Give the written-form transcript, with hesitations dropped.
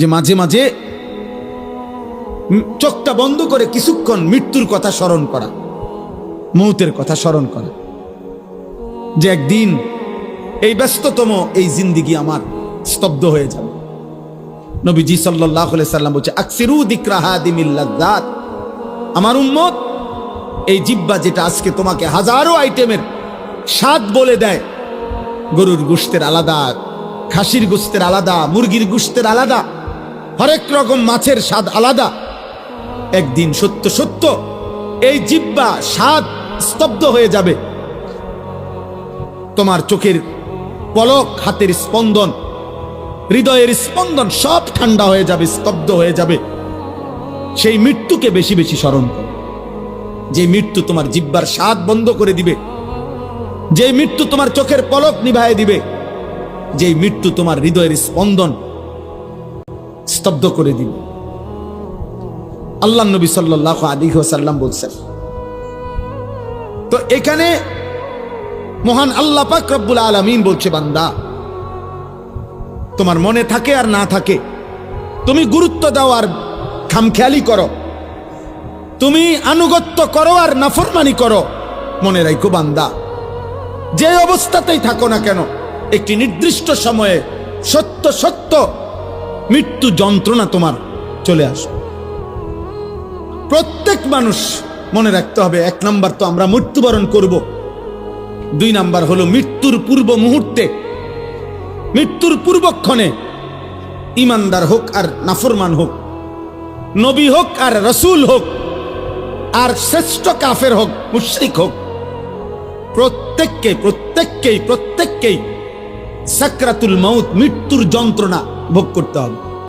যে মাঝে মাঝে চোখটা বন্ধ করে কিছুক্ষণ মৃত্যুর কথা স্মরণ করা, মৌতের কথা স্মরণ করা, যে একদিন এই ব্যস্ততম এই জিন্দিগি আমার স্তব্ধ হয়ে যাবে। নবীজি সাল্লাল্লাহু আলাইহি সাল্লাম বলছে, আকসিরু যিকরা হাদিমিল লাযযাত, আমার উম্মত এই জিহ্বা যেটা আজকে তোমাকে হাজারো আইটেমের স্বাদ বলে দেয়, গরুর গোশতের আলাদা, খাসির গোশতের আলাদা, মুরগির গোশতের আলাদা, হরেক রকম মাছের স্বাদ আলাদা, একদিন সত্য সত্য এই জিহ্বা স্বাদ স্তব্ধ হয়ে যাবে। তোমার চোখের পলক, হাতের স্পন্দন, হৃদয়ের স্পন্দন সব ঠান্ডা হয়ে যাবে, স্তব্ধ হয়ে যাবে। সেই মৃত্যুকে বেশি বেশি স্মরণ করো, যে মৃত্যু তোমার জিহ্বার স্বাদ বন্ধ করে দিবে, যে মৃত্যু তোমার চোখের পলক নিভায়ে দিবে, যে মৃত্যু তোমার হৃদয়ের স্পন্দন স্তব্ধ করে দিবে। আল্লাহ নবী সাল্লাল্লাহু আলাইহি ওয়াসাল্লাম বলছেন। তো এখানে মহান আল্লাহ পাক রব্বুল আলামিন বলছে, বান্দা তোমার মনে থাকে আর না থাকে, তুমি গুরুত্ব দাও আর খামখেয়ালি করো, তুমি আনুগত্য করো আর নাফরমানি করো, মনে রাখো বান্দা, যে অবস্থাতেই থাকো না কেন, একটি নির্দিষ্ট সময়ে সত্য সত্য মৃত্যু যন্ত্রণা তোমার চলে আসে। প্রত্যেক মানুষ মনে রাখতে হবে, এক নাম্বার তো আমরা মৃত্যুবরণ করব, দুই নাম্বার হলো মৃত্যুর পূর্ব মুহূর্তে, মৃত্যুর পূর্বক্ষণে ইমানদার হোক আর নাফরমান হোক, নবী হোক আর রাসূল হোক, আর শ্রেষ্ঠ কাফের হোক, মুশরিক হোক, প্রত্যেককেই সাকরাতুল মাউত, মৃত্যুর যন্ত্রণা ভোগ করতে হবে।